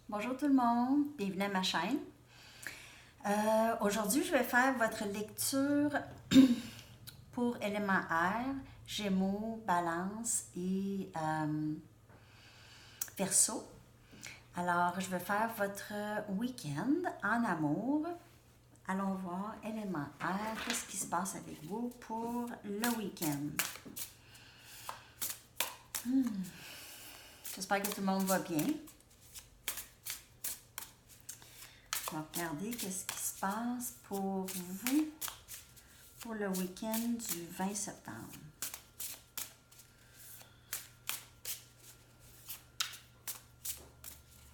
Bonjour tout le monde, bienvenue à ma chaîne. Aujourd'hui, je vais faire votre lecture pour élément air, Gémeaux, Balance et Verseau. Alors, je vais faire votre week-end en amour. Allons voir, élément air, qu'est-ce qui se passe avec vous pour le week-end. J'espère que tout le monde va bien. On va regarder qu'est-ce qui se passe pour vous pour le week-end du 20 septembre.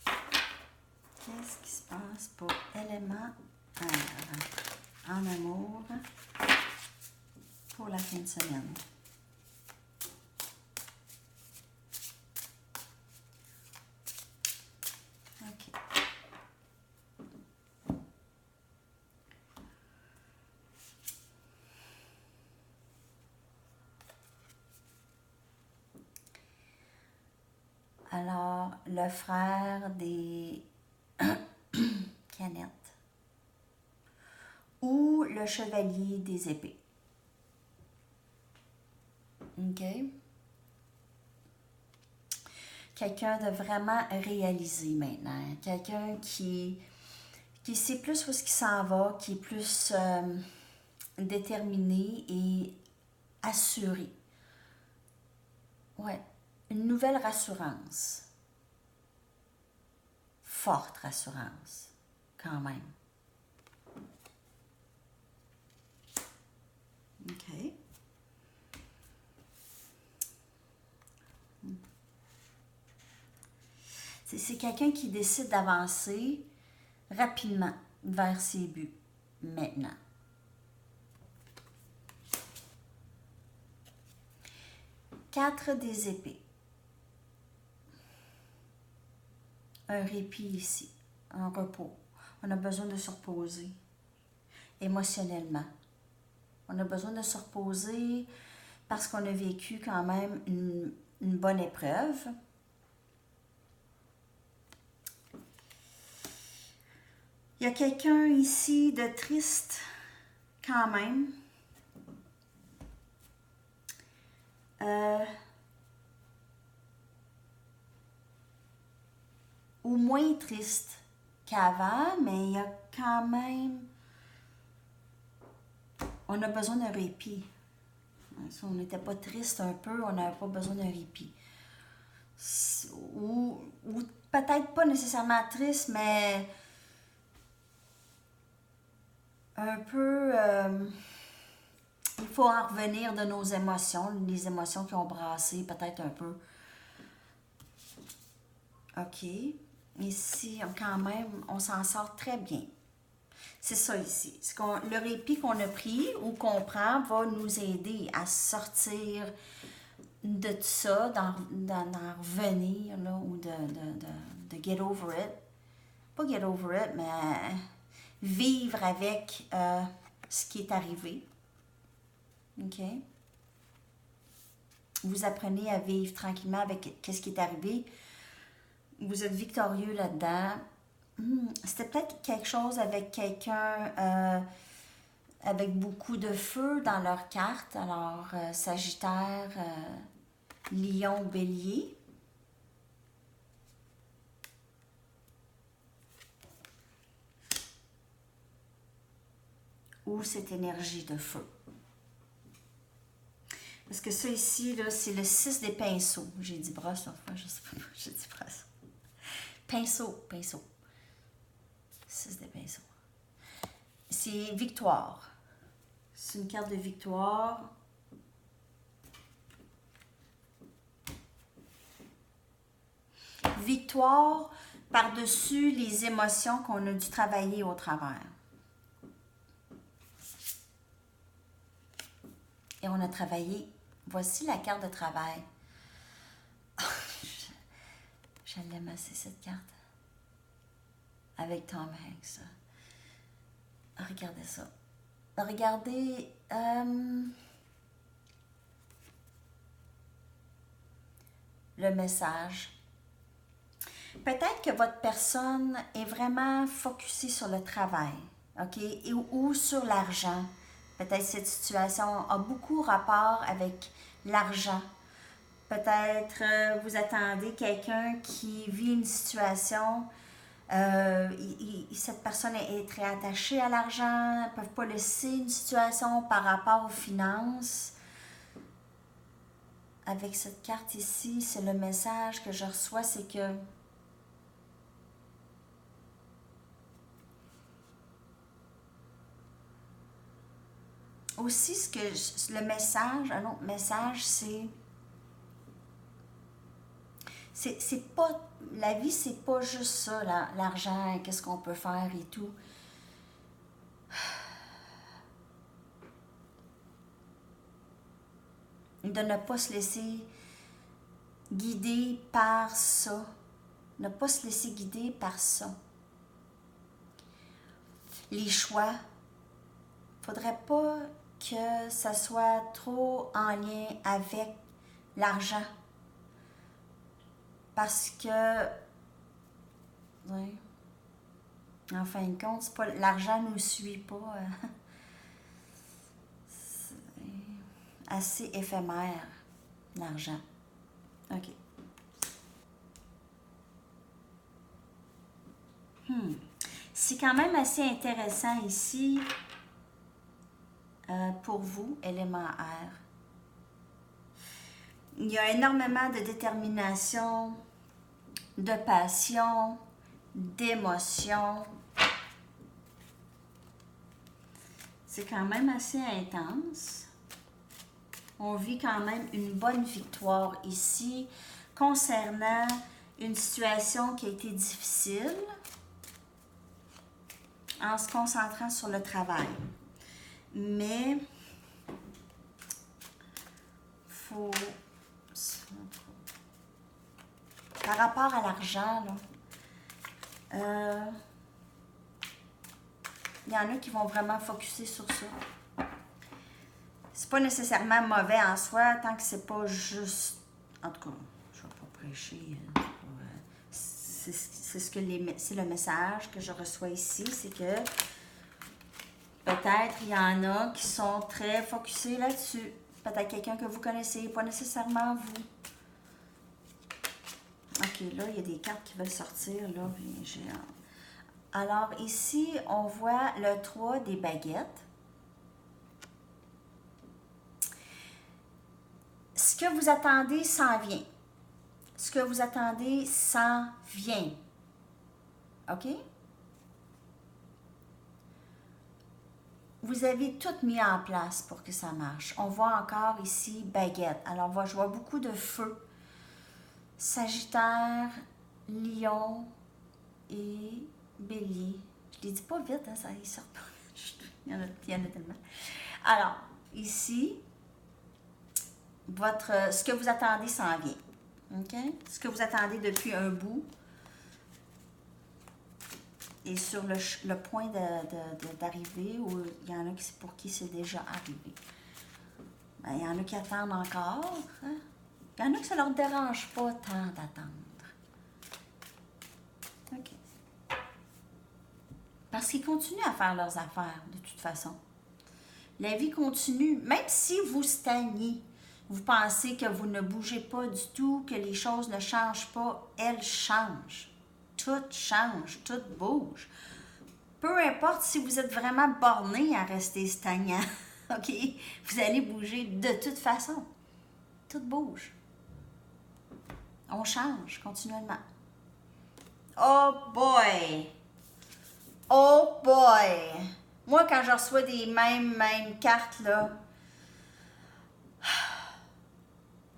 Qu'est-ce qui se passe pour élément air en amour pour la fin de semaine? OK. Alors, le frère des canettes ou le chevalier des épées. OK? Quelqu'un de vraiment réalisé maintenant. Quelqu'un qui sait plus où est-ce qu'il s'en va, qui est plus déterminé et assuré. Ouais. Une nouvelle rassurance. Forte rassurance, quand même. OK. C'est quelqu'un qui décide d'avancer rapidement vers ses buts, maintenant. Quatre des épées. Un répit ici, un repos. On a besoin de se reposer émotionnellement. On a besoin de se reposer parce qu'on a vécu quand même une bonne épreuve. Il y a quelqu'un ici de triste quand même. Ou moins triste qu'avant, mais il y a quand même... On a besoin d'un répit. Si on n'était pas triste un peu, on n'avait pas besoin d'un répit. Ou peut-être pas nécessairement triste, mais un peu... il faut en revenir de nos émotions, les émotions qui ont brassé peut-être un peu. OK. Ici, quand même, on s'en sort très bien. C'est ça ici. Le répit qu'on a pris ou qu'on prend va nous aider à sortir de tout ça, d'en revenir, là, ou de get over it. Pas get over it, mais vivre avec ce qui est arrivé. OK? Vous apprenez à vivre tranquillement avec ce qui est arrivé. Vous êtes victorieux là-dedans. C'était peut-être quelque chose avec quelqu'un avec beaucoup de feu dans leur carte. Alors, Sagittaire, Lion, Bélier. Ou cette énergie de feu. Parce que ça ici, là, c'est le 6 des pinceaux. J'ai dit brosse, enfin, je sais pas, j'ai dit brosse. Pinceau. 6 des pinceaux. C'est victoire. C'est une carte de victoire. Victoire par-dessus les émotions qu'on a dû travailler au travers. Et on a travaillé. Voici la carte de travail. Je l'aime assez, cette carte. Avec Tom Hanks. Regardez ça. Regardez... le message. Peut-être que votre personne est vraiment focusée sur le travail, OK? Ou sur l'argent. Peut-être cette situation a beaucoup rapport avec l'argent. Peut-être vous attendez quelqu'un qui vit une situation, cette personne est très attachée à l'argent, ne peuvent pas laisser une situation par rapport aux finances. Avec cette carte ici, c'est le message que je reçois, c'est que aussi le message, un autre message, c'est pas, la vie, c'est pas juste ça, l'argent, qu'est-ce qu'on peut faire et tout. De ne pas se laisser guider par ça. Ne pas se laisser guider par ça. Les choix, faudrait pas que ça soit trop en lien avec l'argent. Parce que, oui, en fin de compte, c'est pas, l'argent ne nous suit pas. C'est assez éphémère, l'argent. OK. C'est quand même assez intéressant ici pour vous, élément air. Il y a énormément de détermination, de passion, d'émotion. C'est quand même assez intense. On vit quand même une bonne victoire ici concernant une situation qui a été difficile en se concentrant sur le travail. Mais faut... Par rapport à l'argent, il y en a qui vont vraiment focuser sur ça. C'est pas nécessairement mauvais en soi, tant que c'est pas juste... En tout cas, je vais pas prêcher. C'est le message que je reçois ici, c'est que peut-être il y en a qui sont très focusés là-dessus. Peut-être quelqu'un que vous connaissez, pas nécessairement vous. OK, là, il y a des cartes qui veulent sortir, là, j'ai... Alors, ici, on voit le 3 des baguettes. Ce que vous attendez s'en vient. Ce que vous attendez s'en vient. OK? Vous avez tout mis en place pour que ça marche. On voit encore ici baguette. Alors, je vois beaucoup de feu. Sagittaire, Lion et Bélier. Je les dis pas vite, hein, ça y sort pas. il y en a tellement. Alors, ici, ce que vous attendez s'en vient. OK? Ce que vous attendez depuis un bout est sur le point d'arriver, ou il y en a pour qui c'est déjà arrivé. Ben, il y en a qui attendent encore. Hein? Il y en a que ça ne leur dérange pas tant d'attendre. OK. Parce qu'ils continuent à faire leurs affaires, de toute façon. La vie continue, même si vous stagnez. Vous pensez que vous ne bougez pas du tout, que les choses ne changent pas. Elles changent. Tout change, tout bouge. Peu importe si vous êtes vraiment borné à rester stagnant, OK? Vous allez bouger de toute façon. Tout bouge. On change continuellement. Oh boy! Oh boy! Moi, quand je reçois des mêmes cartes, là,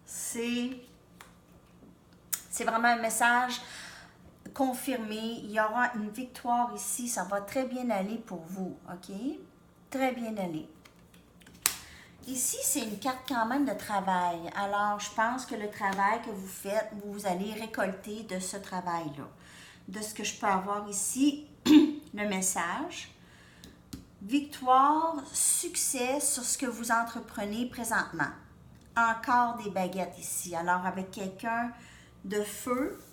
c'est vraiment un message confirmé. Il y aura une victoire ici. Ça va très bien aller pour vous, OK? Très bien aller. Ici, c'est une carte quand même de travail. Alors, je pense que le travail que vous faites, vous allez récolter de ce travail-là. De ce que je peux avoir ici, le message. Victoire, succès sur ce que vous entreprenez présentement. Encore des baguettes ici. Alors, avec quelqu'un de feu,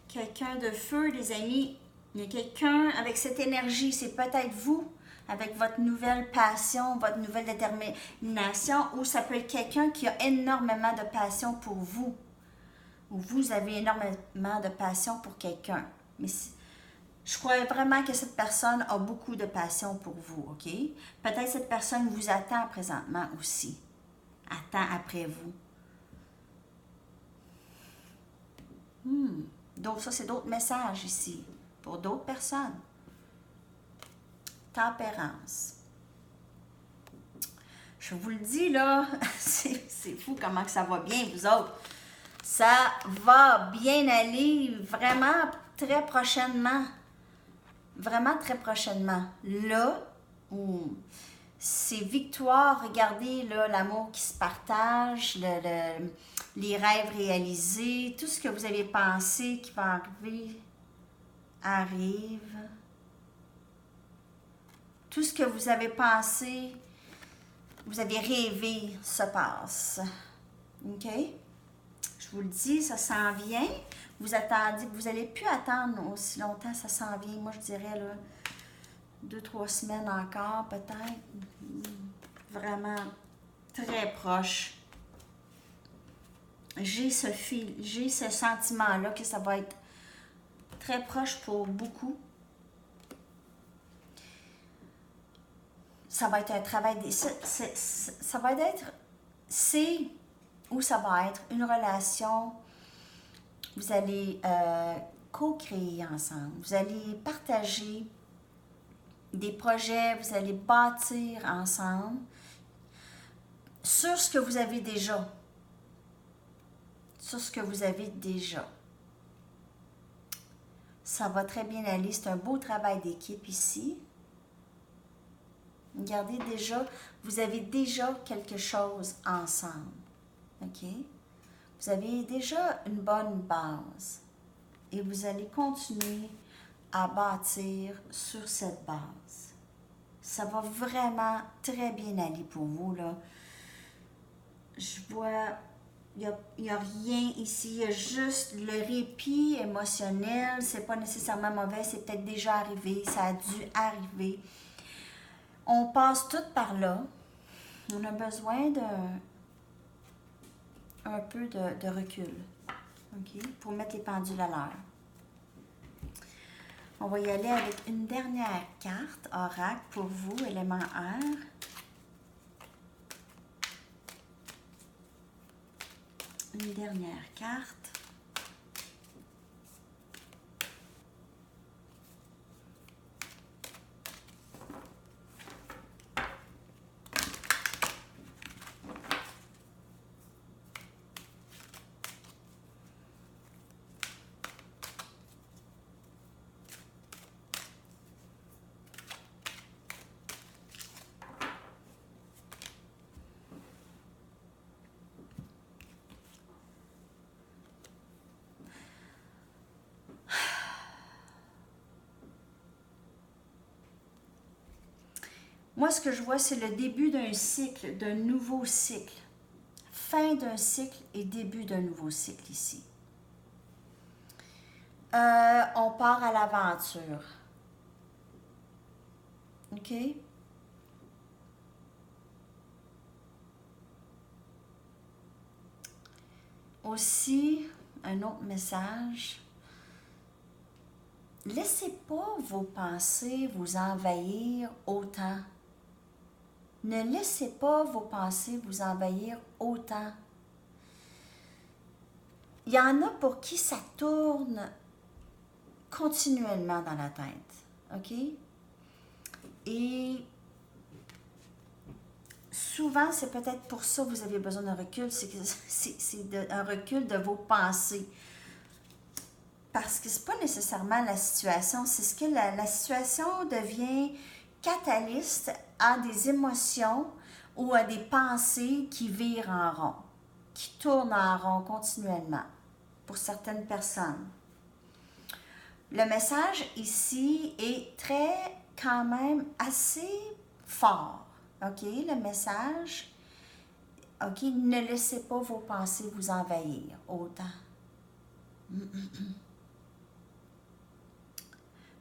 Quelqu'un de feu, les amis. Il y a quelqu'un avec cette énergie. C'est peut-être vous, avec votre nouvelle passion, votre nouvelle détermination, ou ça peut être quelqu'un qui a énormément de passion pour vous. Ou vous avez énormément de passion pour quelqu'un. Mais je crois vraiment que cette personne a beaucoup de passion pour vous, OK? Peut-être cette personne vous attend présentement aussi. Attend après vous. Donc ça, c'est d'autres messages ici, pour d'autres personnes. Tempérance. Je vous le dis, là, c'est fou comment que ça va bien, vous autres. Ça va bien aller vraiment très prochainement. Vraiment très prochainement. Là, où c'est victoire, regardez là, l'amour qui se partage, les rêves réalisés, tout ce que vous avez pensé qui va arriver, arrive. Tout ce que vous avez pensé, vous avez rêvé, se passe. OK? Je vous le dis, ça s'en vient. Vous attendez, vous n'allez plus attendre aussi longtemps, ça s'en vient. Moi, je dirais, là, 2-3 semaines encore, peut-être. Vraiment très proche. J'ai ce sentiment-là que ça va être très proche pour beaucoup. Ça va être un travail, ça va être, ça va être une relation, vous allez co-créer ensemble, vous allez partager des projets, vous allez bâtir ensemble sur ce que vous avez déjà. Sur ce que vous avez déjà. Ça va très bien aller, c'est un beau travail d'équipe ici. Regardez déjà, vous avez déjà quelque chose ensemble. OK? Vous avez déjà une bonne base. Et vous allez continuer à bâtir sur cette base. Ça va vraiment très bien aller pour vous, là. Je vois, il n'y a rien ici, il y a juste le répit émotionnel. C'est pas nécessairement mauvais, c'est peut-être déjà arrivé, ça a dû arriver. On passe tout par là. On a besoin un peu de recul, OK, pour mettre les pendules à l'heure. On va y aller avec une dernière carte, oracle, pour vous, élément air. Une dernière carte. Moi, ce que je vois, c'est le début d'un cycle, d'un nouveau cycle. Fin d'un cycle et début d'un nouveau cycle ici. On part à l'aventure. OK? Aussi, un autre message. Laissez pas vos pensées vous envahir autant. Ne laissez pas vos pensées vous envahir autant. Il y en a pour qui ça tourne continuellement dans la tête. OK? Et souvent, c'est peut-être pour ça que vous avez besoin d'un recul, c'est un recul de vos pensées. Parce que ce n'est pas nécessairement la situation, c'est ce que la situation devient catalyste à des émotions ou à des pensées qui virent en rond, qui tournent en rond continuellement pour certaines personnes. Le message ici est quand même assez fort. OK? Le message, OK? Ne laissez pas vos pensées vous envahir autant.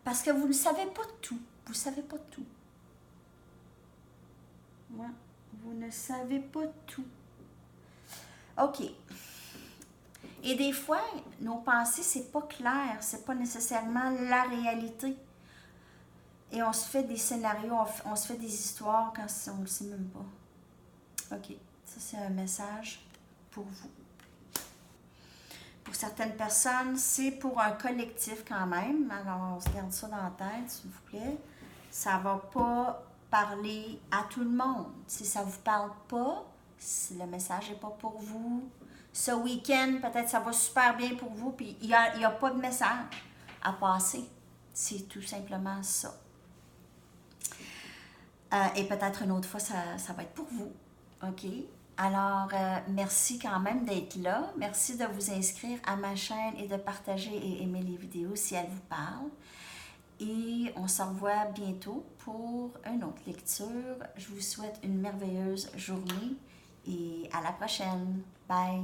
Parce que vous ne savez pas tout. Vous ne savez pas tout. Ouais, vous ne savez pas tout. OK. Et des fois, nos pensées, c'est pas clair. C'est pas nécessairement la réalité. Et on se fait des scénarios, on se fait des histoires quand on ne le sait même pas. OK. Ça, c'est un message pour vous. Pour certaines personnes, c'est pour un collectif quand même. Alors, on se garde ça dans la tête, s'il vous plaît. Ça ne va pas parler à tout le monde. Si ça ne vous parle pas, si le message n'est pas pour vous, ce week-end, peut-être ça va super bien pour vous, puis il n'y a pas de message à passer. C'est tout simplement ça. Et peut-être une autre fois, ça va être pour vous. OK? Alors, merci quand même d'être là. Merci de vous inscrire à ma chaîne et de partager et aimer les vidéos si elles vous parlent. Et on se revoit bientôt pour une autre lecture. Je vous souhaite une merveilleuse journée et à la prochaine. Bye!